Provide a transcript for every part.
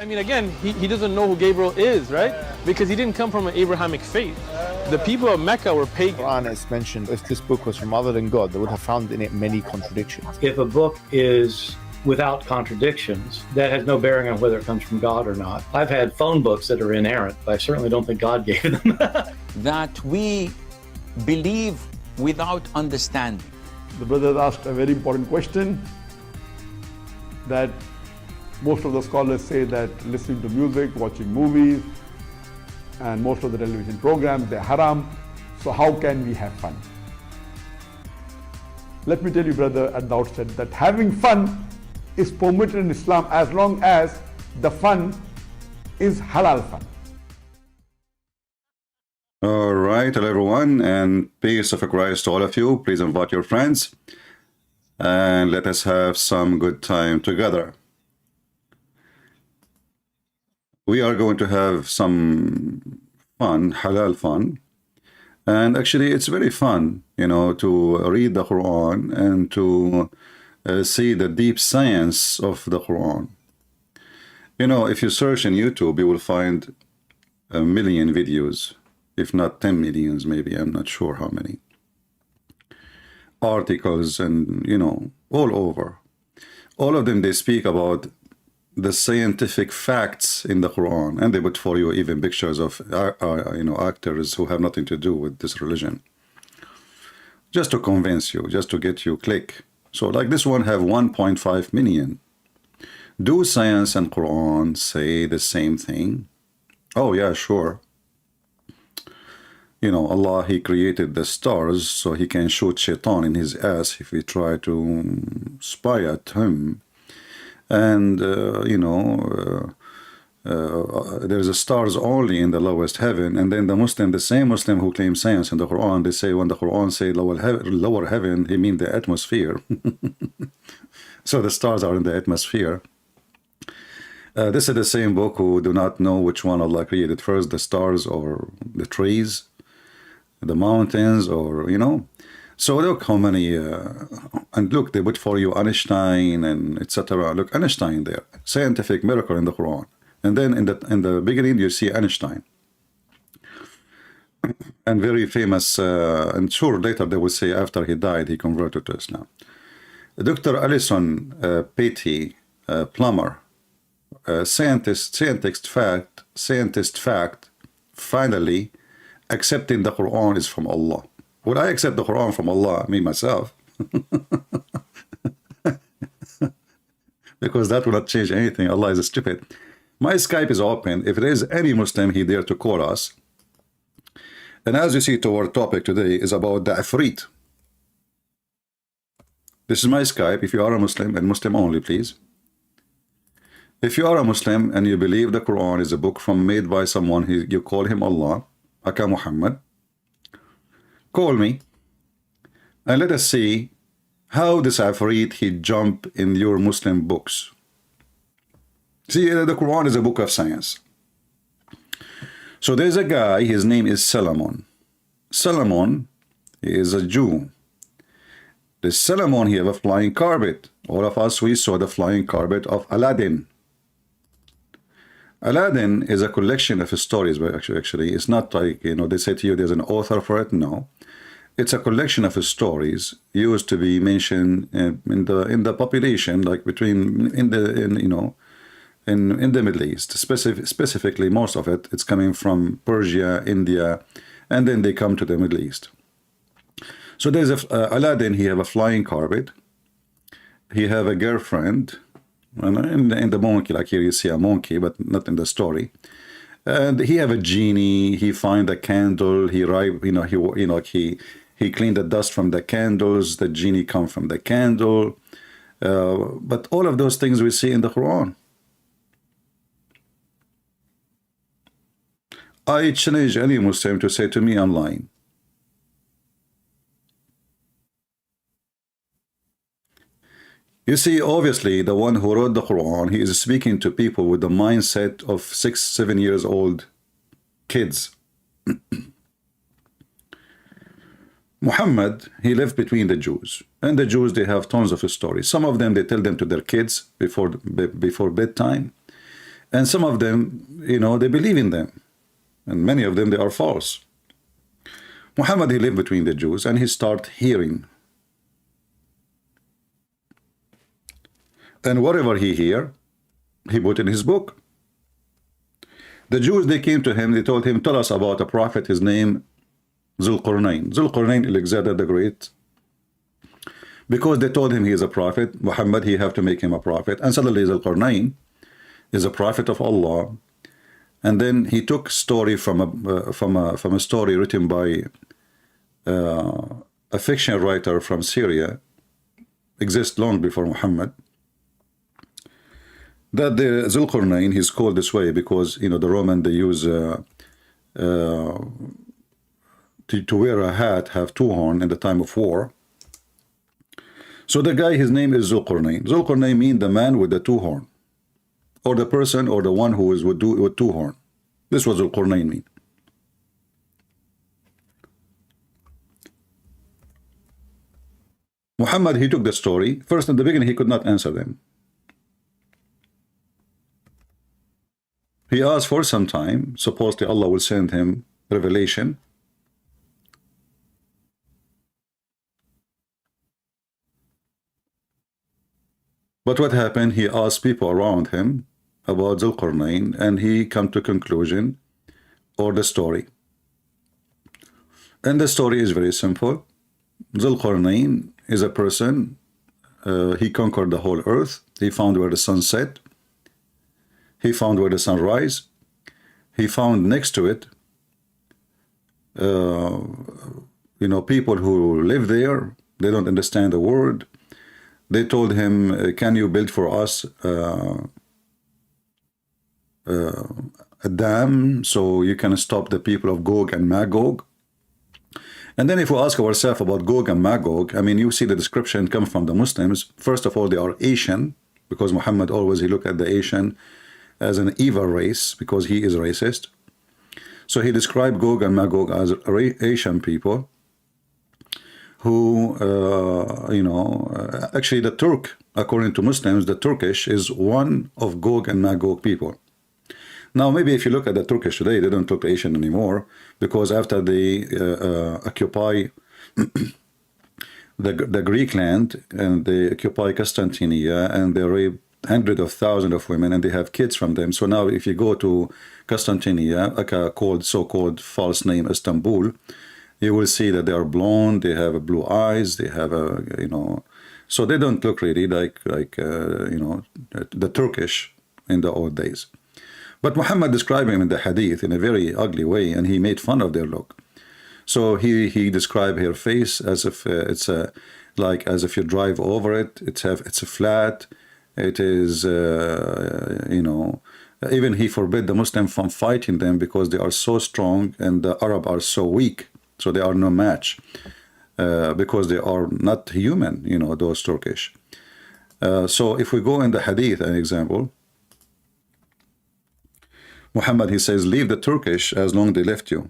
I mean, again, he doesn't know who Gabriel is, right? Because he didn't come from an Abrahamic faith. The people of Mecca were pagan. The Quran is mentioned, if this book was from other than God, they would have found in it many contradictions. If a book is without contradictions, that has no bearing on whether it comes from God or not. I've had phone books that are inerrant, but I certainly don't think God gave them. That we believe without understanding. The brother asked a very important question, that most of the scholars say that listening to music, watching movies, and most of the television programs, they're haram. So how can we have fun? Let me tell you, brother, at the outset, that having fun is permitted in Islam as long as the fun is halal fun. All right, hello everyone, and peace of Christ to all of you. Please invite your friends and let us have some good time together. We are going to have some fun, halal fun, and actually it's very fun, you know, to read the Quran and to see the deep science of the Quran. You know, if you search in YouTube, you will find a million videos, if not 10 millions, maybe, I'm not sure how many. Articles and, you know, all over. All of them, they speak about the scientific facts in the Quran, and they put for you even pictures of, you know, actors who have nothing to do with this religion. Just to convince you, just to get you click. So like this one have 1.5 million. Do science and Quran say the same thing? Oh yeah, sure. You know, Allah, he created the stars so he can shoot Shaitan in his ass if we try to spy at him. And, you know, there's a stars only in the lowest heaven. And then the Muslim, the same Muslim who claims science in the Quran, they say when the Quran say lower heaven, he means the atmosphere. So the stars are in the atmosphere. This is the same book who do not know which one Allah created first, the stars or the trees, the mountains, or, you know. So look how many, and look, they put for you Einstein and etc. Look, Einstein there, scientific miracle in the Quran. And then in the beginning, you see Einstein. And very famous, and sure, later they will say after he died, he converted to Islam. Dr. Alison Petty, plumber, scientist fact, finally accepting the Quran is from Allah. Would I accept the Quran from Allah, me myself? Because that will not change anything. Allah is stupid. My Skype is open. If there is any Muslim, he dare to call us. And as you see, our topic today is about the Ifrit. This is my Skype. If you are a Muslim, and Muslim only, please. If you are a Muslim and you believe the Quran is a book made by someone, you call him Allah, Aka Muhammad, call me and let us see how this Ifrit he jump in your Muslim books. See, the Quran is a book of science. So there's a guy, his name is Solomon. Solomon is a Jew. This Solomon, he have a flying carpet. All of us, we saw the flying carpet of Aladdin. Aladdin is a collection of stories, but actually it's not like, you know, they say to you there's an author for it. No, it's a collection of stories used to be mentioned in the population, like in the Middle East. Specifically, most of it's coming from Persia, India, and then they come to the Middle East. So there's Aladdin. He have a flying carpet. He have a girlfriend. And in the monkey, like here you see a monkey, but not in the story. And he have a genie. He find a candle. He cleaned the dust from the candles. The genie come from the candle. But all of those things we see in the Quran. I challenge any Muslim to say to me, I'm lying. You see, obviously, the one who wrote the Quran, he is speaking to people with the mindset of 6, 7 years old kids. Muhammad, he lived between the Jews. And the Jews, they have tons of stories. Some of them, they tell them to their kids before bedtime. And some of them, you know, they believe in them. And many of them, they are false. Muhammad, he lived between the Jews, and he started hearing. And whatever he hear, he put in his book. The Jews, they came to him, they told him, tell us about a prophet, his name, Zulqarnain. Zulqarnain, Alexander the Great. Because they told him he is a prophet, Muhammad, he have to make him a prophet. And suddenly Zulqarnain is a prophet of Allah. And then he took story from a story written by a fiction writer from Syria, exists long before Muhammad. That the Zulqarnain, he's called this way because, you know, the Roman, they use to wear a hat, have two horns in the time of war. So the guy, his name is Zulqarnain. Zulqarnain means the man with the two horn, or the person, or the one who is with two horn. This was Zulqarnain mean. Muhammad, he took the story. First, in the beginning, he could not answer them. He asked for some time. Supposedly Allah will send him revelation. But what happened? He asked people around him about Zulqarnain, and he come to conclusion or the story. And the story is very simple. Zulqarnain is a person, he conquered the whole earth. He found where the sun set. He found where the sun rise. He found next to it, you know, people who live there. They don't understand the word. They told him, can you build for us a dam so you can stop the people of Gog and Magog? And then if we ask ourselves about Gog and Magog, I mean, you see the description come from the Muslims. First of all, they are Asian, because Muhammad always, he looked at the Asian as an evil race, because he is racist. So he described Gog and Magog as Asian people who, you know, actually the Turk, according to Muslims, the Turkish is one of Gog and Magog people. Now, maybe if you look at the Turkish today, they don't look Asian anymore, because after they occupy the Greek land, and they occupy Constantinia, and they rape hundreds of thousands of women, and they have kids from them. So now if you go to Constantinia, so-called false name Istanbul, you will see that they are blonde, they have blue eyes, they have a, you know, so they don't look really like you know, the Turkish in the old days. But Muhammad described him in the Hadith in a very ugly way, and he made fun of their look. So he described her face as if it's like as if you drive over it. It's a flat. It is you know. Even he forbid the Muslim from fighting them because they are so strong and the Arab are so weak. So they are no match because they are not human. You know, those Turkish. So if we go in the Hadith, an example. Muhammad, he says, leave the Turkish as long as they left you.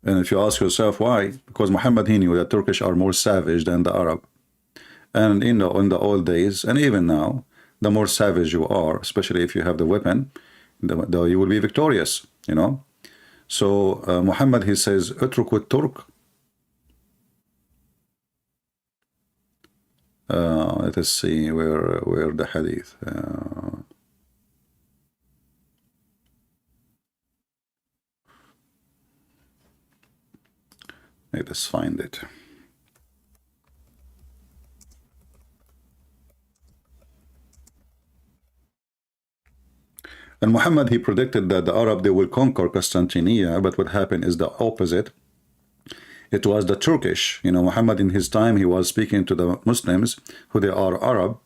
And if you ask yourself why, because Muhammad, he knew that Turkish are more savage than the Arab. And in the old days, and even now, the more savage you are, especially if you have the weapon, you will be victorious, you know. So Muhammad, he says, utruk Turk. Let us see where the Hadith. Let us find it. And Muhammad, he predicted that the Arab, they will conquer Constantinia, but what happened is the opposite. It was the Turkish. You know, Muhammad in his time, he was speaking to the Muslims who they are Arab.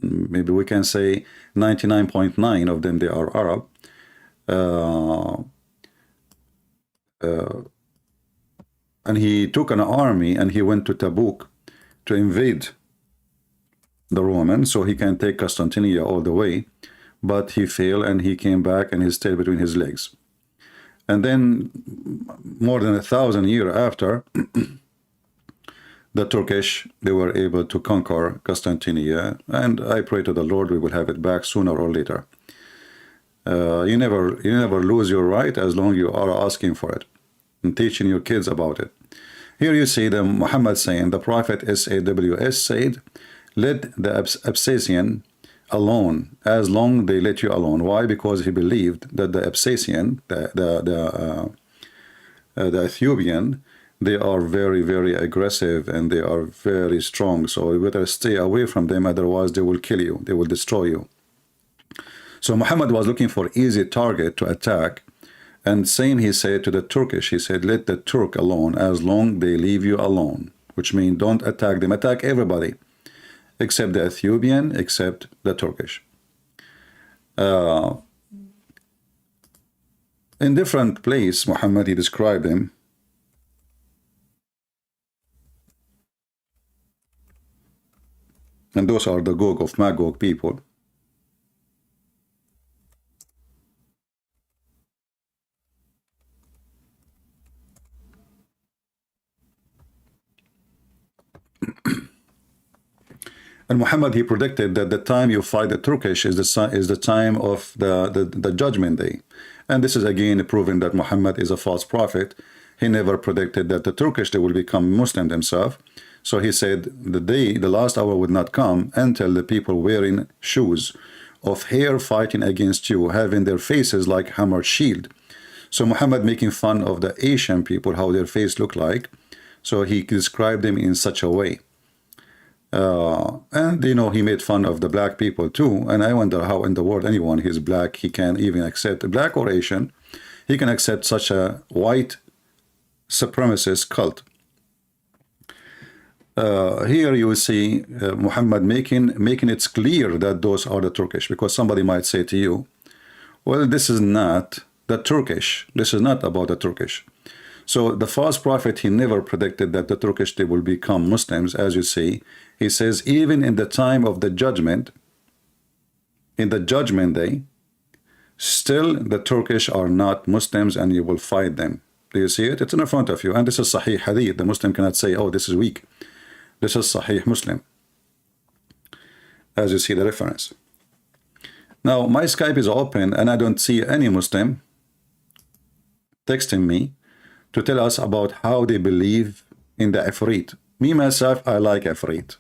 Maybe we can say 99.9 of them, they are Arab. And he took an army and he went to Tabuk to invade the Romans so he can take Constantinia all the way. But he failed and he came back and he stayed between his legs. And then more than 1,000 years after, the Turkish, they were able to conquer Constantinople, and I pray to the Lord we will have it back sooner or later. You never lose your right as long you are asking for it and teaching your kids about it. Here you see the Muhammad saying, the Prophet SAWS said, let the Absasian alone as long they let you alone. Why? Because he believed that the Absasian, the Ethiopian, they are very, very aggressive and they are very strong. So you better stay away from them, otherwise they will kill you, they will destroy you. So Muhammad was looking for easy target to attack, and same he said to the Turkish, he said, let the Turk alone as long they leave you alone, which means don't attack them, attack everybody, except the Ethiopian, except the Turkish. In different place, Muhammad, he described him. And those are the Gog of Magog people. And Muhammad, he predicted that the time you fight the Turkish is the time of the judgment day. And this is again proving that Muhammad is a false prophet. He never predicted that the Turkish, they will become Muslim themselves. So he said the last hour would not come until the people wearing shoes of hair fighting against you, having their faces like hammered shield. So Muhammad making fun of the Asian people, how their face look like. So he described them in such a way. And you know, he made fun of the black people too, and I wonder how in the world anyone who's black, he can even accept, black or Asian, he can accept such a white supremacist cult. Here you will see Muhammad making it clear that those are the Turkish, because somebody might say to you, well, this is not the Turkish, this is not about the Turkish. So the false prophet, he never predicted that the Turkish, they will become Muslims. As you see, he says, even in the time of the judgment, in the judgment day, still the Turkish are not Muslims and you will fight them. Do you see it? It's in front of you. And this is Sahih Hadith. The Muslim cannot say, oh, this is weak. This is Sahih Muslim. As you see the reference. Now, my Skype is open and I don't see any Muslim texting me to tell us about how they believe in the Ifrit. Me, myself, I like Ifrit.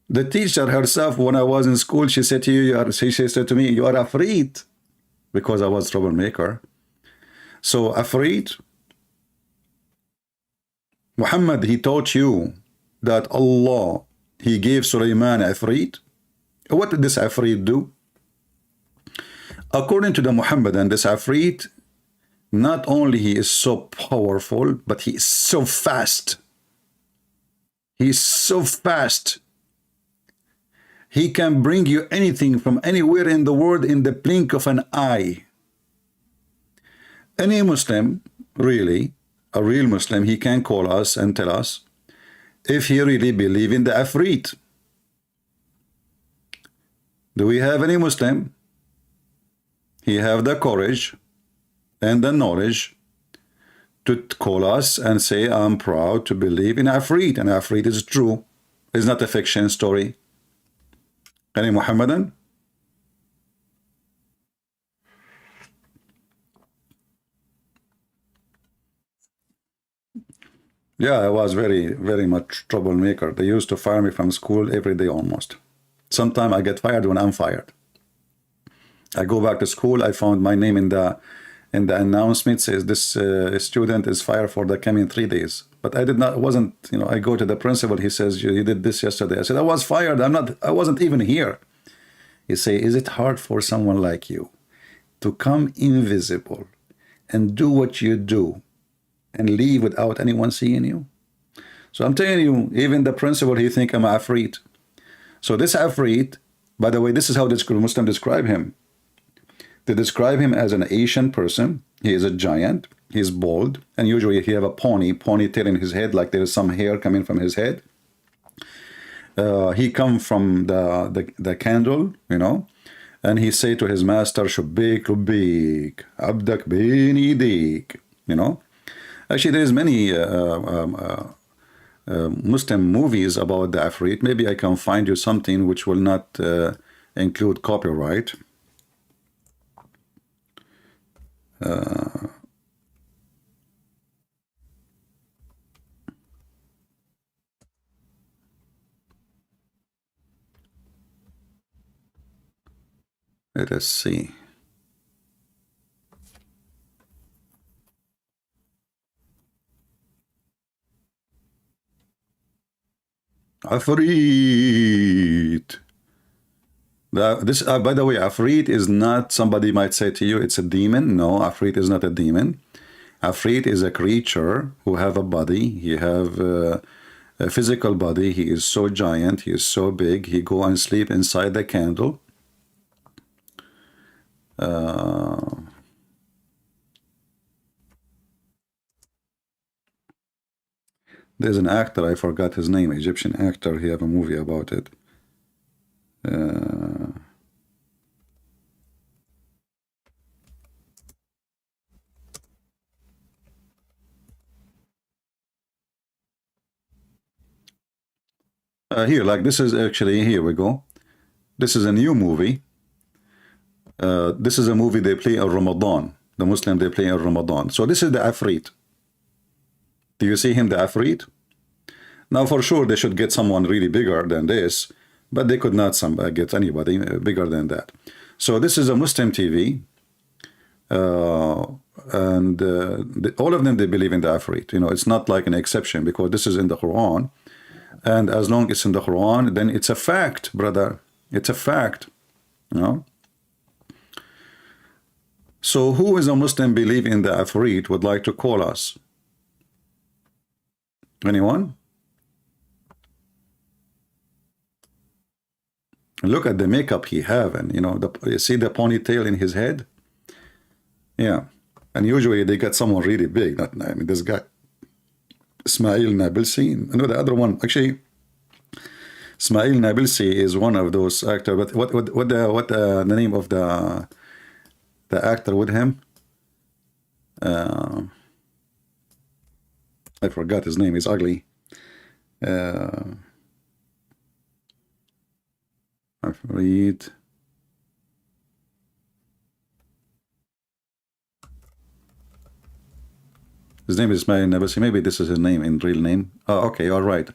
The teacher herself, when I was in school, she said to you, she said to me, you are Ifrit, because I was troublemaker. So Ifrit, Muhammad, he taught you that Allah, he gave Sulaiman Ifrit. What did this Ifrit do? According to the Muhammadan, this Ifrit, not only he is so powerful, but he is so fast. He is so fast. He can bring you anything from anywhere in the world in the blink of an eye. Any Muslim, really, a real Muslim, he can call us and tell us if he really believes in the Ifrit. Do we have any Muslim? He have the courage and the knowledge to call us and say, I'm proud to believe in Ifrit, and Ifrit is true. It's not a fiction story. Any Muhammadan? Yeah, I was very, very much troublemaker. They used to fire me from school every day almost. Sometimes I get fired when I'm fired. I go back to school, I found my name in the announcement, says this student is fired for the coming 3 days. But I wasn't, you know, I go to the principal, he says, you did this yesterday. I said, I was fired, I wasn't even here. He say, is it hard for someone like you to come invisible and do what you do and leave without anyone seeing you? So I'm telling you, even the principal, he think I'm Ifrit. So this Ifrit, by the way, this is how this Muslim describe him. They describe him as an Asian person. He is a giant. He's bald, and usually he have a ponytail in his head, like there is some hair coming from his head. He come from the candle, you know, and he say to his master, "Shubbik, Rubbik, Abdak bin Idik," you know. Actually, there is many Muslim movies about the Ifrit. Maybe I can find you something which will not include copyright. Let us see. Ifrit. This, by the way, Ifrit is not, somebody might say to you, it's a demon. No, Ifrit is not a demon. Ifrit is a creature who have a body. He have a physical body. He is so giant. He is so big. He go and sleep inside the candle. There's an actor, I forgot his name, Egyptian actor. He have a movie about it. Here, like this is actually, here we go. This is a new movie. This is a movie they play in Ramadan. The Muslim, they play in Ramadan. So this is the Ifrit. Do you see him, the Ifrit? Now, for sure, they should get someone really bigger than this, but they could not get anybody bigger than that. So this is a Muslim TV, and all of them, they believe in the Ifrit. You know, it's not like an exception because this is in the Quran, and as long as it's in the Quran, then it's a fact, brother. It's a fact, you know. So who is a Muslim believe in the Ifrit would like to call us? Anyone? Look at the makeup he have, and you know, you see the ponytail in his head? Yeah. And usually they get someone really big. Not, I mean, this guy, Ismail Nabilsi. I know the other one, actually, Ismail Nabilsi is one of those actors. But what the name of the actor with him? I forgot his name. He's ugly. Ifrit. His name is Ismail Nabilsi. Maybe this is his name in real name. Oh, okay. All right.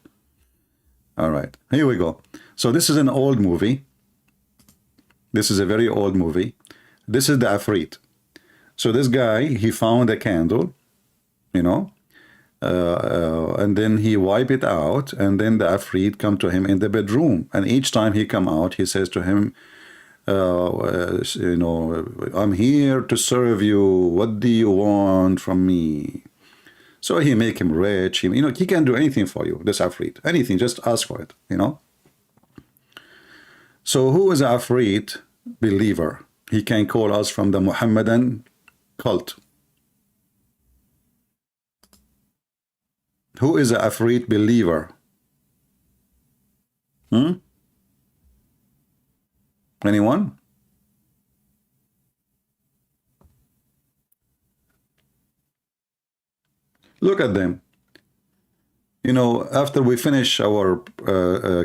All right. Here we go. So this is an old movie. This is a very old movie. This is the Ifrit. So this guy, he found a candle, you know, and then he wipe it out, and then the Ifrit come to him in the bedroom. And each time he come out, he says to him, you know, I'm here to serve you. What do you want from me? So he make him rich. You know, he can do anything for you, this Ifrit. Anything, just ask for it, you know. So who is Ifrit believer? He can call us from the Muhammadan cult. Who is a Ifrit believer? Anyone? Look at them. You know, after we finish our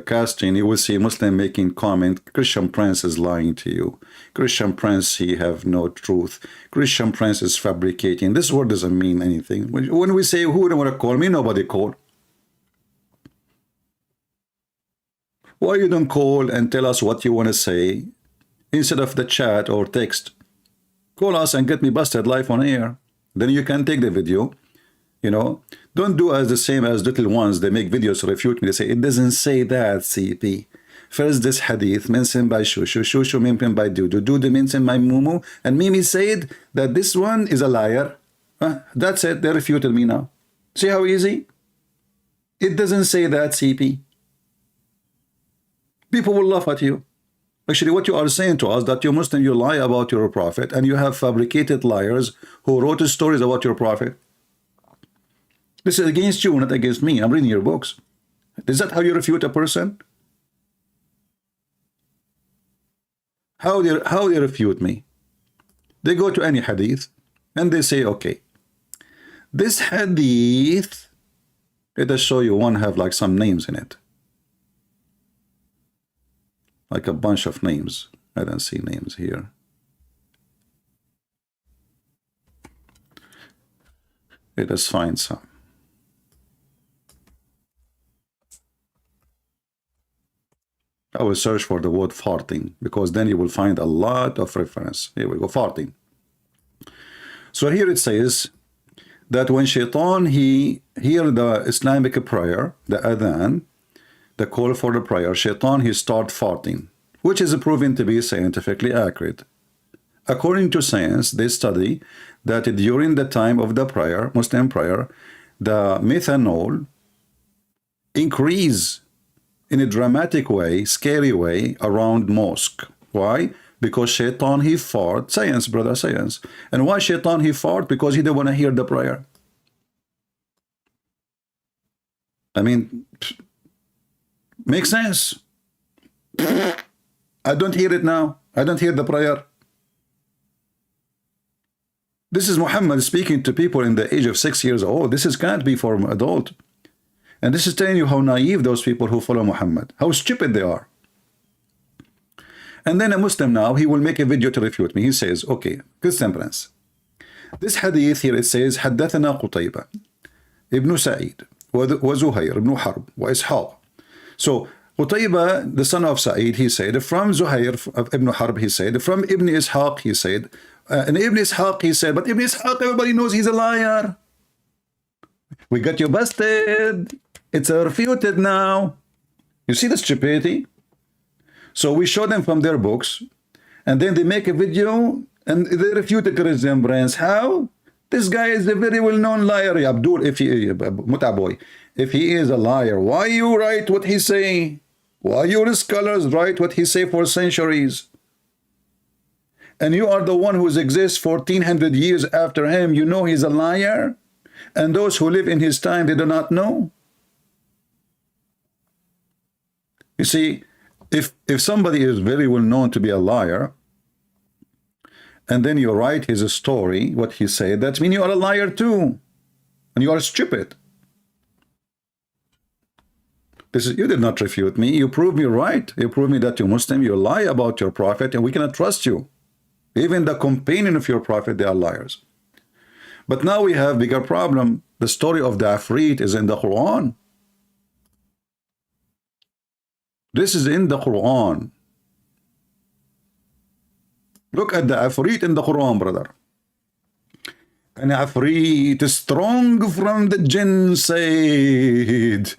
casting, you will see Muslim making comment, Christian Prince is lying to you. Christian Prince, he have no truth. Christian Prince is fabricating. This word doesn't mean anything. When we say, who don't want to call me? Nobody call. Why you don't call and tell us what you want to say instead of the chat or text? Call us and get me busted live on air. Then you can take the video. You know, don't do as the same as little ones. They make videos to refute me. They say, it doesn't say that, CP. First, this hadith mentioned by Shushu, Shushu mentioned by Dudu, Dudu mentioned by Mumu, and Mimi said that this one is a liar. That's it. They refuted me now. See how easy? It doesn't say that, CP. People will laugh at you. Actually, what you are saying to us, that you Muslim, you lie about your prophet, and you have fabricated liars who wrote stories about your prophet. This is against you, not against me. I'm reading your books. Is that how you refute a person? How they refute me? They go to any hadith and they say, okay, This hadith, let us show you one have like some names in it. Like a bunch of names. I don't see names here. Let us find some. I will search for the word farting, because then you will find a lot of reference. Here we go, farting. So here it says that when Shaitan, he hear the Islamic prayer, the adhan, the call for the prayer, Shaitan, he start farting, which is proven to be scientifically accurate. According to science, they study that during the time of the prayer, Muslim prayer, the methanol increase in a dramatic way, scary way, around mosque. Why? Because Shaitan, he fart. Science, brother, science. And why Shaitan, he fart? Because he didn't want to hear the prayer. I mean, makes sense. I don't hear it now. I don't hear the prayer. This is Muhammad speaking to people in the age of 6 years old. This can't be for an adult. And this is telling you how naive those people who follow Muhammad, how stupid they are. And then a Muslim now, he will make a video to refute me. He says, okay, good temperance. This hadith here, it says, حدثنا قتيبة ابن سعيد وزهير ابن حرب وإسحاق. So, Qutayba, the son of Sa'id, he said, from Zuhair ibn Harb, he said, from Ibn Ishaq, he said, and Ibn Ishaq, he said, but Ibn Ishaq, everybody knows he's a liar. We got you busted. It's refuted now. You see the stupidity? So we show them from their books, and then they make a video, and they refute the resemblance. How? This guy is a very well-known liar. Abdul, if he is a liar, why you write what he say? Why your scholars write what he say for centuries? And you are the one who exists 1400 years after him. You know he's a liar? And those who live in his time, they do not know? You see, if somebody is very well known to be a liar, and then you write his story, what he said, that means you are a liar too. And you are stupid. You did not refute me. You proved me right. You proved me that you're Muslim. You lie about your prophet, and we cannot trust you. Even the companion of your prophet, they are liars. But now we have bigger problem. The story of the Ifrit is in the Quran. This is in the Quran. Look at the Ifrit in the Quran, brother. An Ifrit strong from the jinn said,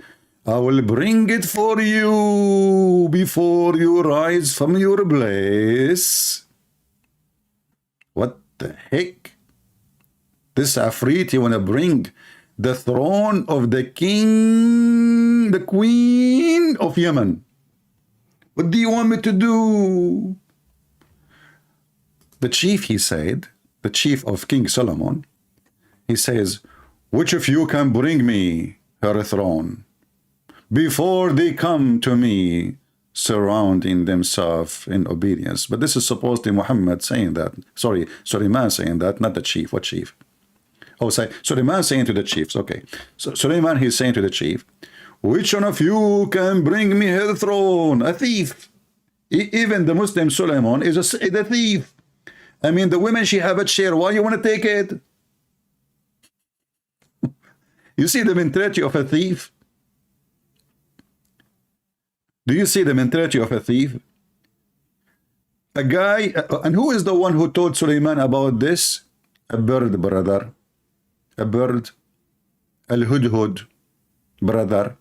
I will bring it for you before you rise from your place. What the heck? This Ifrit, you want to bring the throne of the king, the queen of Yemen. What do you want me to do? The chief, he said, the chief of King Solomon, he says, which of you can bring me her throne before they come to me surrounding themselves in obedience? But this is supposedly Muhammad saying that. Sorry, Suleiman saying that, not the chief. What chief? Oh, say Suleiman saying to the chiefs. Okay. So Suleiman, he's saying to the chief, which one of you can bring me her throne? A thief. Even the Muslim Suleiman is a thief. I mean, the women, she have a chair. Why you want to take it? You see the mentality of a thief? Do you see the mentality of a thief? A guy, and who is the one who told Suleiman about this? A bird, brother. A bird. Al-Hudhud, brother.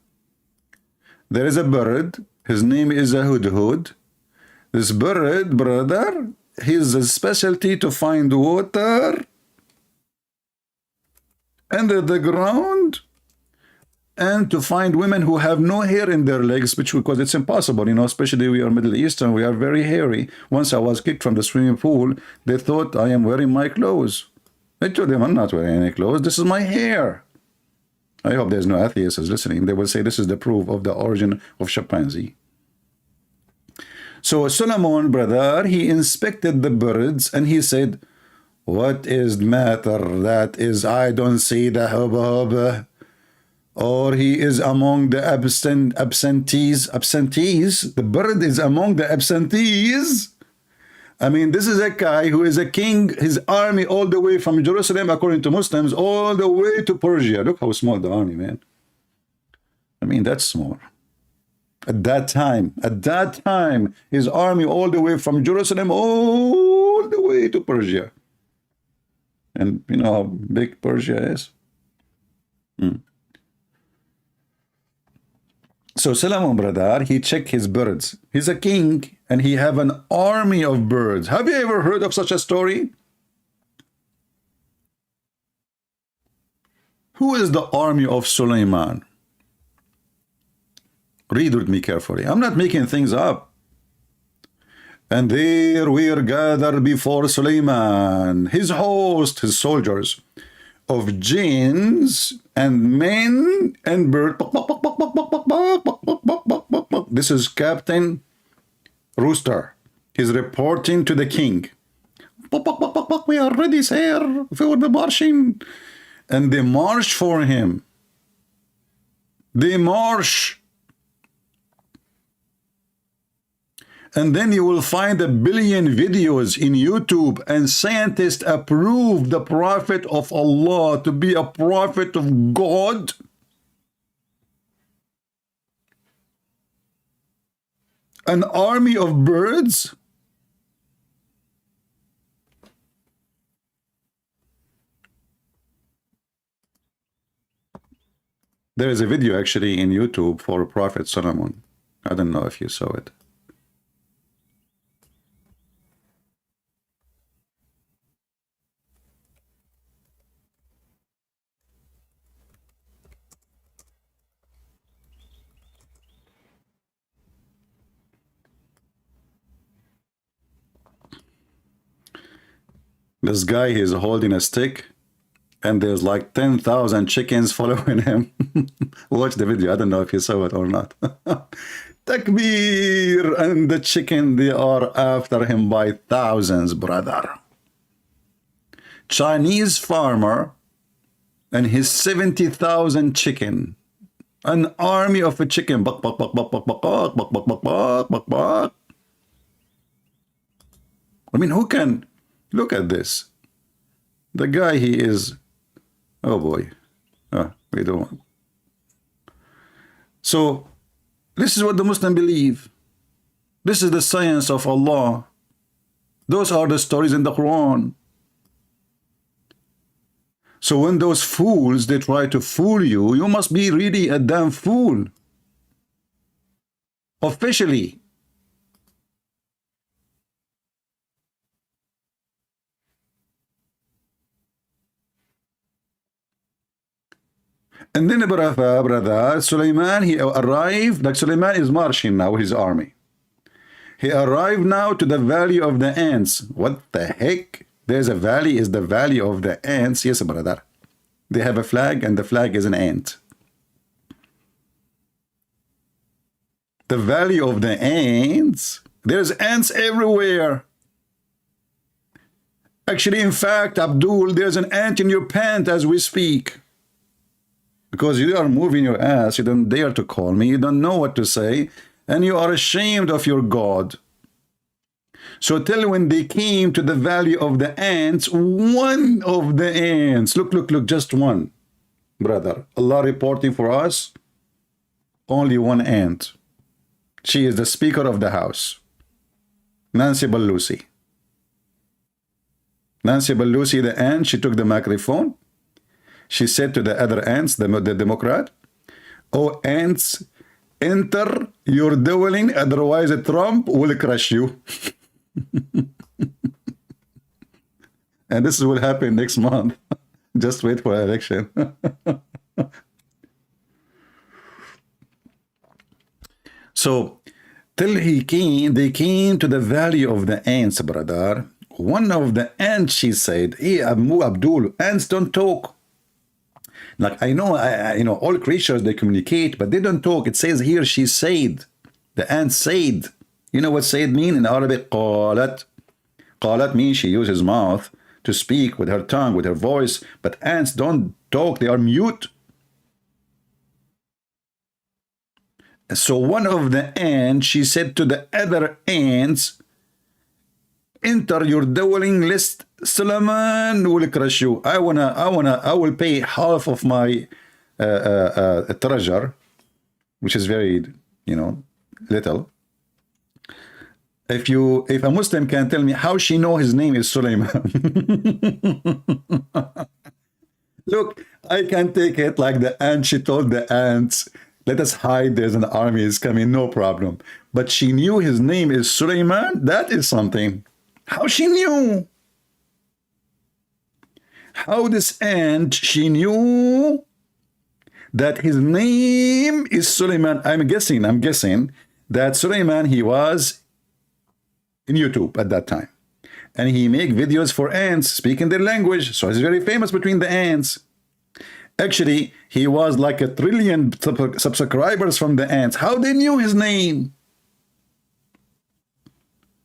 There is a bird. His name is a Hudhud. This bird, brother, his specialty to find water under the ground and to find women who have no hair in their legs, because it's impossible, you know, especially we are Middle Eastern, we are very hairy. Once I was kicked from the swimming pool, they thought I am wearing my clothes. I told them I'm not wearing any clothes, this is my hair. I hope there's no atheists listening. They will say this is the proof of the origin of chimpanzee. So Solomon, brother, he inspected the birds and he said, What is the matter? That is, I don't see the hubba, or he is among the absentees. The bird is among the absentees. I mean, this is a guy who is a king, his army all the way from Jerusalem, according to Muslims, all the way to Persia. Look how small the army, man. I mean, that's small. At that time, his army all the way from Jerusalem, all the way to Persia. And you know how big Persia is? So Solomon, brother, he checked his birds. He's a king, and he have an army of birds. Have you ever heard of such a story? Who is the army of Suleiman? Read with me carefully. I'm not making things up. And there were gathered before Suleiman, his host, his soldiers, of jinns and men and birds. This is Captain Rooster. He's reporting to the king. We are ready, sir, for the marching. And they march for him. They march. And then you will find 1 billion videos in YouTube, and scientists approve the prophet of Allah to be a prophet of God. An army of birds. There is a video actually in YouTube for Prophet Solomon. I don't know if you saw it. This guy is holding a stick, and there's like 10,000 chickens following him. Watch the video. I don't know if you saw it or not. Takbir! And the chicken, they are after him by thousands, brother. Chinese farmer and his 70,000 chicken. An army of a chicken. Bak, bak, bak, bak, bak, bak, bak, bak, bak, bak, bak, bak. I mean, who can... Look at this. The guy, he is... Oh boy. We don't... So, this is what the Muslims believe. This is the science of Allah. Those are the stories in the Quran. So when those fools, they try to fool you, you must be really a damn fool. Officially. And then brother, Suleiman, he arrived, like Suleiman is marching now with his army. He arrived now to the valley of the ants. What the heck? There's a valley, is the valley of the ants. Yes, brother. They have a flag, and the flag is an ant. The valley of the ants. There's ants everywhere. Actually, in fact, Abdul, there's an ant in your pant as we speak. Because you are moving your ass, you don't dare to call me, you don't know what to say, and you are ashamed of your God. So till when they came to the valley of the ants, one of the ants, look, just one, brother. Allah reporting for us, only one ant. She is the Speaker of the House, Nancy Pelosi. Nancy Pelosi, the ant, she took the microphone. She said to the other ants, the Democrat, "Oh, ants, enter your dwelling, otherwise Trump will crush you." And this will happen next month. Just wait for election. So, till they came to the valley of the ants, brother. One of the ants, she said, "Hey, Abdul, ants don't talk." Like, I know, you know, all creatures, they communicate, but they don't talk. It says here, she said. The ant said. You know what said mean in Arabic? قالت. قالت means she used his mouth to speak with her tongue, with her voice, but ants don't talk, they are mute. So one of the ants, she said to the other ants, enter your dwelling list, Solomon will crush you. I will pay half of my treasure, which is very, little. If a Muslim can tell me how she know his name is Sulaiman. Look, I can take it like the ant. She told the ants, let us hide, there's an army is coming, no problem. But she knew his name is Sulaiman. That is something. How she knew? How this ant, she knew that his name is Sulaiman. I'm guessing that Sulaiman, he was in YouTube at that time. And he make videos for ants, speaking their language. So he's very famous between the ants. Actually, he was like 1 trillion subscribers from the ants. How they knew his name?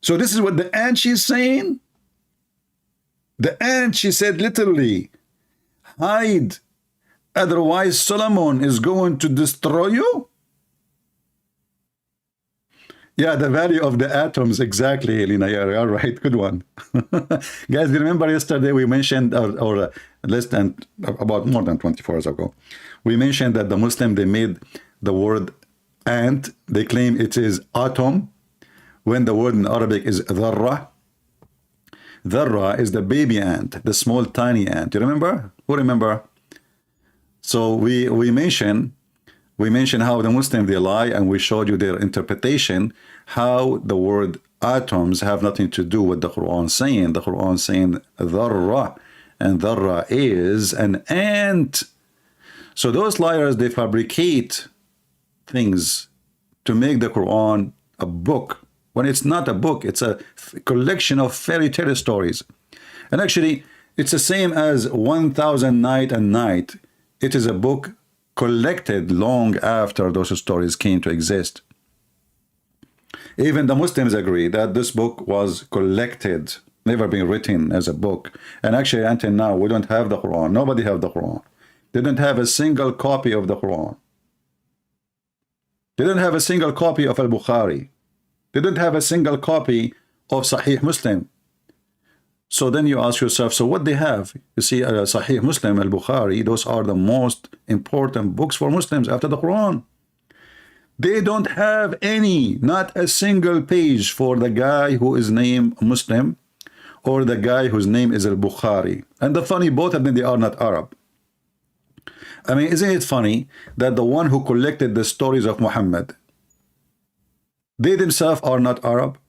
So this is what the ant she's saying. The ant, she said literally, hide, otherwise Solomon is going to destroy you. Yeah, the value of the atoms, exactly, Elena. You're right, good one. Guys, remember yesterday we mentioned, or less than, about more than 24 hours ago, we mentioned that the Muslim, they made the word ant, they claim it is atom, when the word in Arabic is dharra. Dharra is the baby ant, the small tiny ant. You remember? Who remember? So we mentioned how the Muslim, they lie, and we showed you their interpretation, how the word atoms have nothing to do with the Quran saying. The Quran saying dharra, and dharra is an ant. So those liars, they fabricate things to make the Quran a book, when it's not a book, it's a collection of fairy tale stories. And actually, it's the same as 1000 Night and Night. It is a book collected long after those stories came to exist. Even the Muslims agree that this book was collected, never been written as a book. And actually, until now, we don't have the Quran. Nobody have the Quran. They don't have a single copy of the Quran. They don't have a single copy of Al-Bukhari. They don't have a single copy of Sahih Muslim. So then you ask yourself, so what they have? You see, Sahih Muslim, Al-Bukhari, those are the most important books for Muslims after the Quran. They don't have any, not a single page for the guy who is named Muslim or the guy whose name is Al-Bukhari. And the funny, both of them, they are not Arab. I mean, isn't it funny that the one who collected the stories of Muhammad, they themselves are not Arab?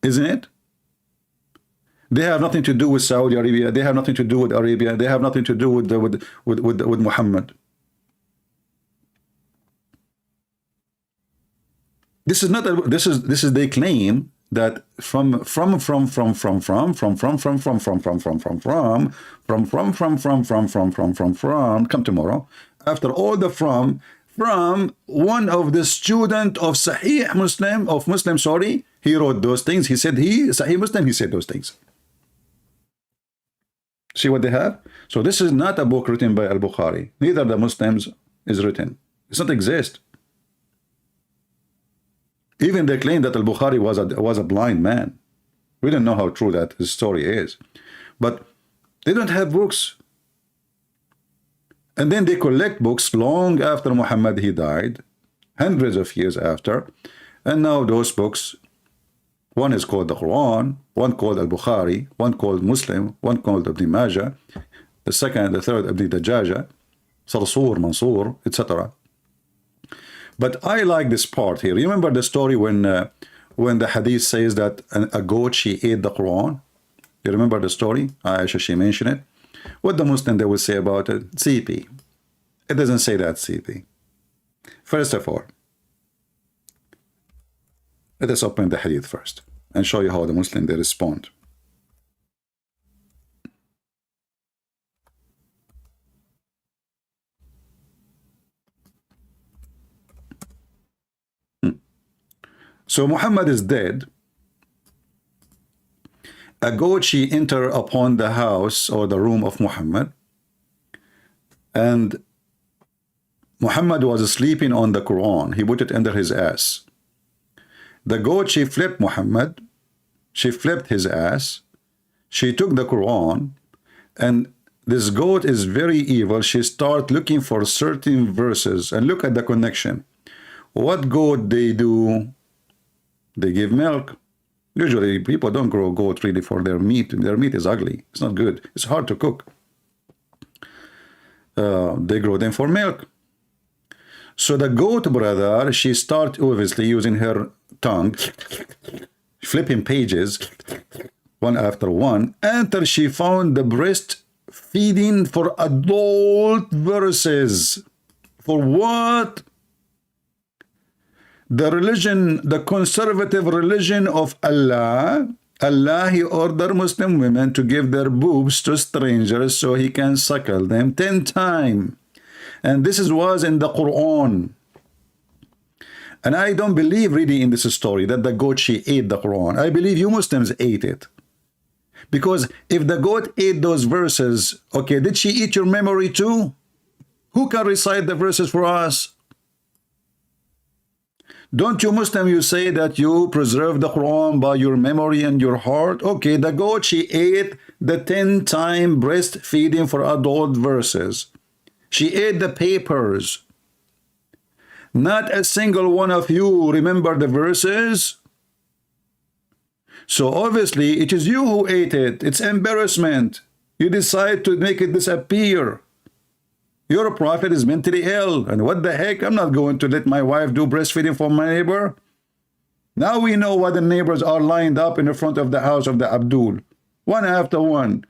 Isn't it? They have nothing to do with Saudi Arabia. They have nothing to do with Arabia. They have nothing to do with Muhammad. This is not a, this is they claim that from come tomorrow, after all the from one of the student of Sahih Muslim, of Muslim, sorry, he wrote those things. He said Sahih Muslim, he said those things. See what they have? So this is not a book written by Al-Bukhari. Neither the Muslims is written. It does not exist. Even they claim that Al-Bukhari was a blind man. We don't know how true that his story is. But they don't have books. And then they collect books long after Muhammad he died, hundreds of years after. And now those books, one is called the Quran, one called Al-Bukhari, one called Muslim, one called Ibn Majah, the second, the third Ibn Dajaja, Sarsur, Mansur, etc. But I like this part here. Remember the story when the hadith says that a goat, she ate the Quran? You remember the story? Aisha, she mentioned it. What the Muslim, they will say about it? CP. It doesn't say that, CP. First of all, let us open the hadith first and show you how the Muslim, they respond. So Muhammad is dead. a goat, she entered upon the house or the room of Muhammad, and Muhammad was sleeping on the Quran. He put it under his ass. The goat, she flipped Muhammad. She flipped his ass. She took the Quran, and this goat is very evil. She start looking for certain verses, and look at the connection. What goat they do? They give milk. Usually people don't grow goat really for their meat. Their meat is ugly. It's not good. It's hard to cook. They grow them for milk. So the goat, brother, she start obviously using her tongue, flipping pages one after one, until she found the breast feeding for adult verses. For what? The religion, the conservative religion of Allah. Allah, he ordered Muslim women to give their boobs to strangers so he can suckle them 10 times. And this was in the Quran. And I don't believe really in this story that the goat, she ate the Quran. I believe you Muslims ate it. Because if the goat ate those verses, okay, did she eat your memory too? Who can recite the verses for us? Don't you Muslim, you say that you preserve the Quran by your memory and your heart? Okay, the goat, she ate the 10-time breastfeeding for adult verses. She ate the papers. Not a single one of you remember the verses. So obviously it is you who ate it. It's embarrassment. You decide to make it disappear. Your prophet is mentally ill. And what the heck? I'm not going to let my wife do breastfeeding for my neighbor. Now we know why the neighbors are lined up in the front of the house of the Abdul. One after one.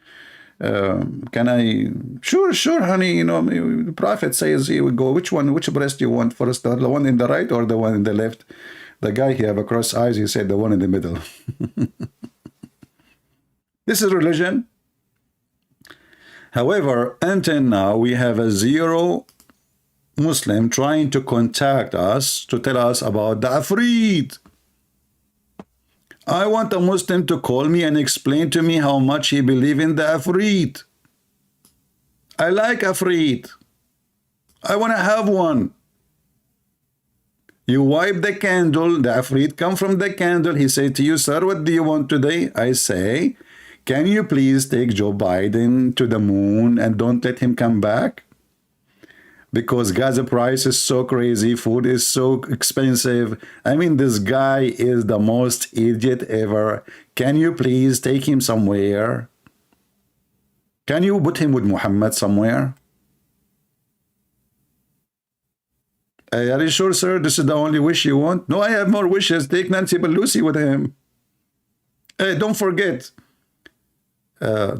Can I? Sure, honey. You know, the prophet says, here we go. Which breast do you want first? The one in the right or the one in the left? The guy, he have a cross eyes. He said the one in the middle. This is religion. However, until now, we have a zero Muslim trying to contact us to tell us about the Ifrit. I want a Muslim to call me and explain to me how much he believes in the Ifrit. I like Ifrit. I want to have one. You wipe the candle, the Ifrit come from the candle. He say to you, sir, what do you want today? I say, can you please take Joe Biden to the moon and don't let him come back? Because gas price is so crazy, food is so expensive. I mean, this guy is the most idiot ever. Can you please take him somewhere? Can you put him with Muhammad somewhere? Are you sure, sir, this is the only wish you want? No, I have more wishes. Take Nancy Pelosi with him. Hey, don't forget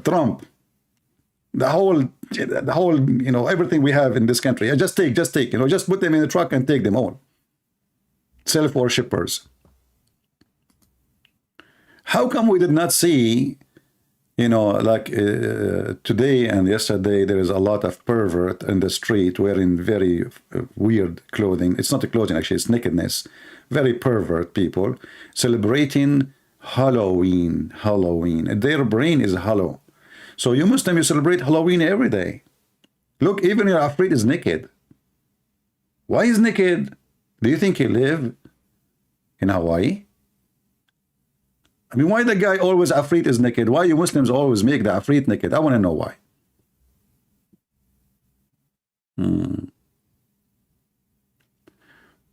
Trump. The whole, you know, everything we have in this country. Just take, you know, just put them in the truck and take them all. Self-worshippers. How come we did not see, you know, like today and yesterday, there is a lot of pervert in the street wearing very weird clothing. It's not a clothing, actually, it's nakedness. Very pervert people celebrating Halloween. Their brain is hollow. So you Muslim, you celebrate Halloween every day. Look, even your Ifrit is naked. Why is naked? Do you think he live in Hawaii? I mean, why the guy always Ifrit is naked? Why you Muslims always make the Ifrit naked? I want to know why.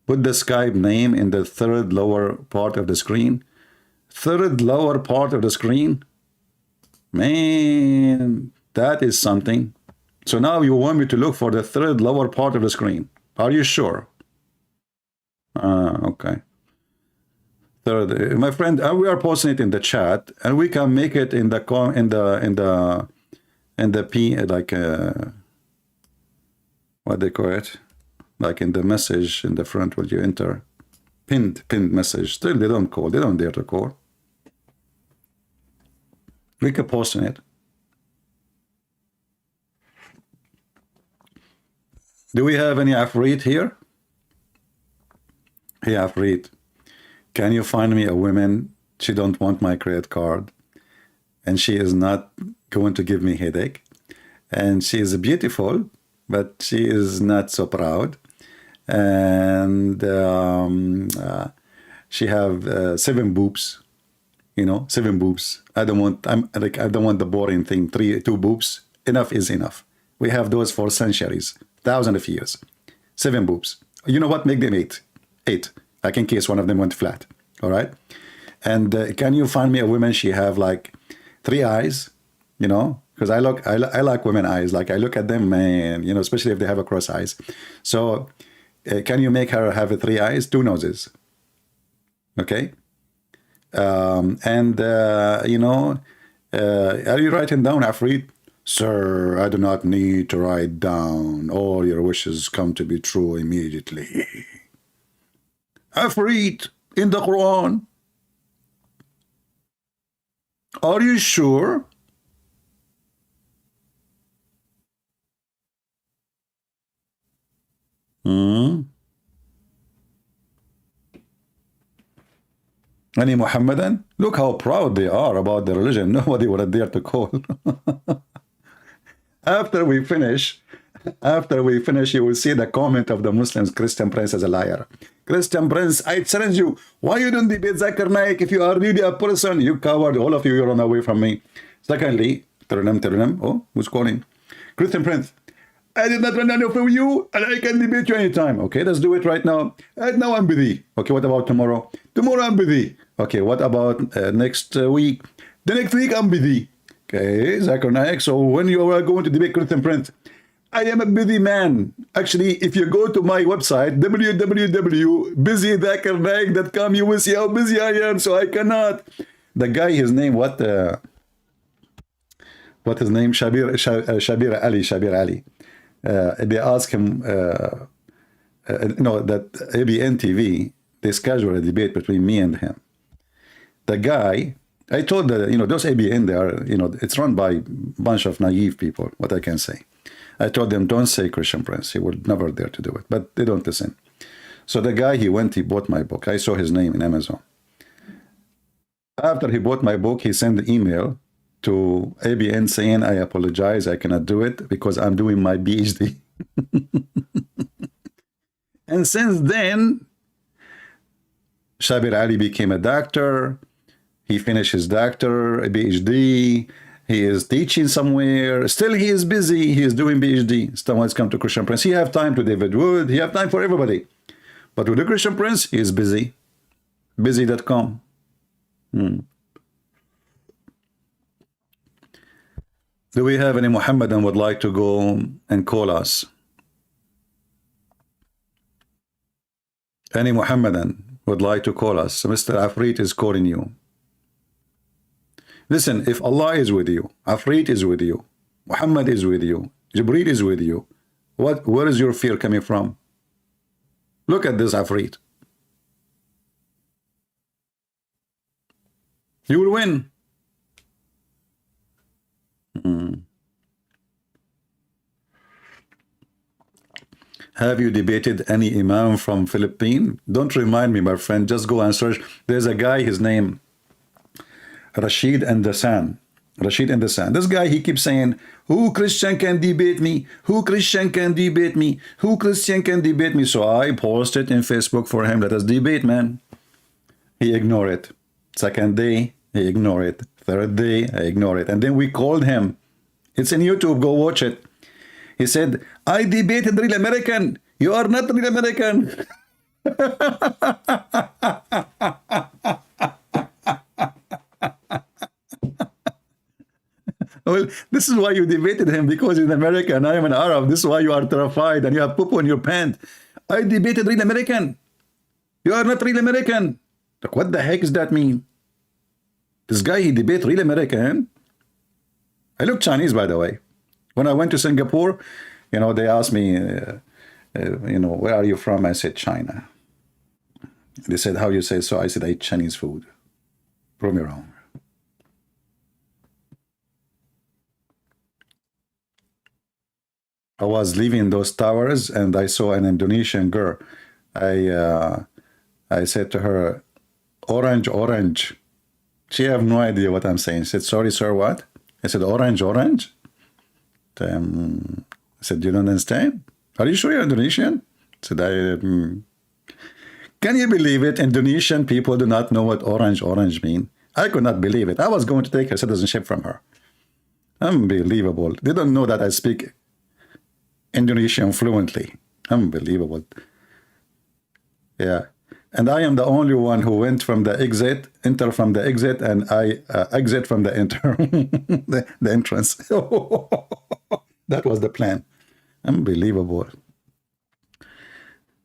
Put the Skype name in the third lower part of the screen. Third lower part of the screen? Man, that is something. So now you want me to look for the third lower part of the screen. Are you sure? Okay. Third, my friend, we are posting it in the chat, and we can make it in the what they call it, like in the message in the front when you enter, pinned message. Still, they don't call. They don't dare to call. We can post in it. Do we have any Ifrit here? Hey, Ifrit, can you find me a woman? She don't want my credit card. and she is not going to give me headache. And she is beautiful, but she is not so proud. And she have 7 boobs, you know, 7 boobs. I don't want the boring thing. 2 boobs. Enough is enough. We have those for centuries, thousands of years. 7 boobs. You know what? Make them 8. 8. Like in case one of them went flat. All right. And can you find me a woman? She have like 3 eyes, you know, because I like women eyes. Like I look at them, man, you know, especially if they have a cross eyes. So can you make her have 3 eyes, 2 noses? Okay. You know, are you writing down, Ifrit? Sir, I do not need to write down. All your wishes come to be true immediately. Ifrit, in the Quran. Are you sure? Any Muhammadan? Look how proud they are about their religion. Nobody would dare to call. After we finish, you will see the comment of the Muslims. Christian Prince is a liar. Christian Prince, I challenge you. Why you don't debate Zakir Naik if you are really a person? You coward. All of you, you run away from me. Secondly, Terunem. Oh, who's calling? Christian Prince. I did not run away from you, and I can debate you anytime. Okay, let's do it right now. Right now I'm busy. Okay, what about tomorrow? Tomorrow I'm busy. Okay, what about next week? The next week I'm busy. Okay, Zakir Naik. So when you are going to debate Christian Prince, I am a busy man. Actually, if you go to my website, www.busydakirnaik.com, you will see how busy I am, so I cannot. The guy, his name, what his name? Shabir Ali. They asked him, that ABN TV, they scheduled a debate between me and him. The guy, I told those ABN, they are, it's run by a bunch of naive people, what I can say. I told them, don't say Christian Prince. He would never dare to do it. But they don't listen. So the guy, he bought my book. I saw his name in Amazon. After he bought my book, he sent an email to ABN saying, I apologize, I cannot do it because I'm doing my PhD. And since then, Shabir Ali became a doctor. He finished his doctor, a PhD. He is teaching somewhere. Still, he is busy. He is doing PhD. Someone's come to Christian Prince. He have time to David Wood. He have time for everybody. But with the Christian Prince, he is busy. Busy.com. Do we have any Muhammadan would like to go and call us? Any Muhammadan would like to call us? So Mr. Ifrit is calling you. Listen, if Allah is with you, Ifrit is with you, Muhammad is with you, Jibreel is with you, where is your fear coming from? Look at this Ifrit. You will win. Have you debated any Imam from Philippines? Don't remind me, my friend. Just go and search. There's a guy, his name Rashid and the San. This guy, he keeps saying, who Christian can debate me? Who Christian can debate me? Who Christian can debate me? So I posted in Facebook for him, let us debate, man. He ignored it. Second day, he ignored it. Third day, I ignored it. And then we called him. It's in YouTube, go watch it. He said, I debated real American. You are not real American. Well, this is why you debated him, because he's an American and I am an Arab. This is why you are terrified and you have poop on your pants. I debated real American. You are not real American. Like, what the heck does that mean? This guy, he debated real American. I look Chinese, by the way. When I went to Singapore, they asked me, where are you from? I said, China. They said, how you say so? I said, I eat Chinese food. Prove me wrong. I was leaving those towers and I saw an Indonesian girl. I said to her, orange, orange. She have no idea what I'm saying. She said, sorry, sir, what? I said, orange, orange. I said, you don't understand? Are you sure you're Indonesian? I said, Can you believe it? Indonesian people do not know what orange, orange mean. I could not believe it. I was going to take her citizenship from her. Unbelievable. They don't know that I speak Indonesian fluently. Unbelievable. Yeah. And I am the only one who went from the exit, enter from the exit, and I exit from the enter, the entrance. That was the plan. Unbelievable.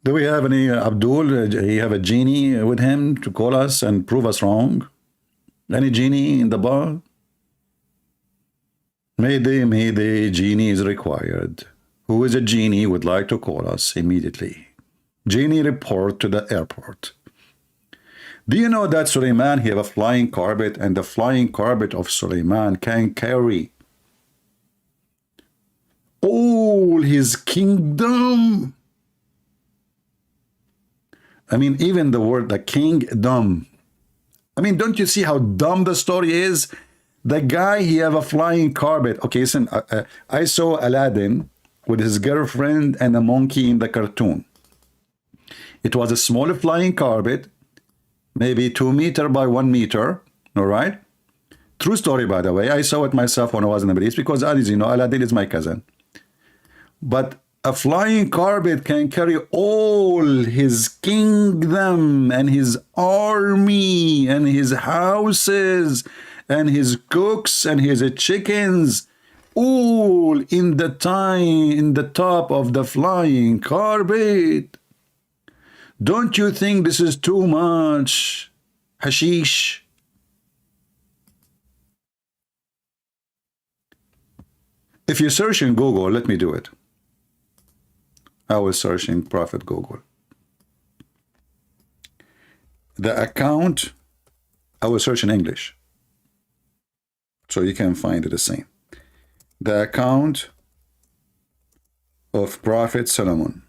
Do we have any Abdul? You have a genie with him to call us and prove us wrong? Any genie in the bar? Mayday, genie is required. Who is a genie would like to call us immediately? Genie, report to the airport. Do you know that Suleiman, he have a flying carpet, and the flying carpet of Suleiman can carry all his kingdom? I mean, even the word, the kingdom. I mean, don't you see how dumb the story is? The guy, he have a flying carpet. Okay, listen, I saw Aladdin with his girlfriend and a monkey in the cartoon. It was a small flying carpet, maybe 2 meters by 1 meter, all right? True story, by the way. I saw it myself when I was in the Middle East, because, as you know, Aladdin is my cousin. But a flying carpet can carry all his kingdom and his army and his houses and his cooks and his chickens, all in the top of the flying carpet. Don't you think this is too much hashish? If you search in Google, let me do it. I will search in Prophet Google. The account, I will search in English, so you can find it the same. The account of Prophet Solomon.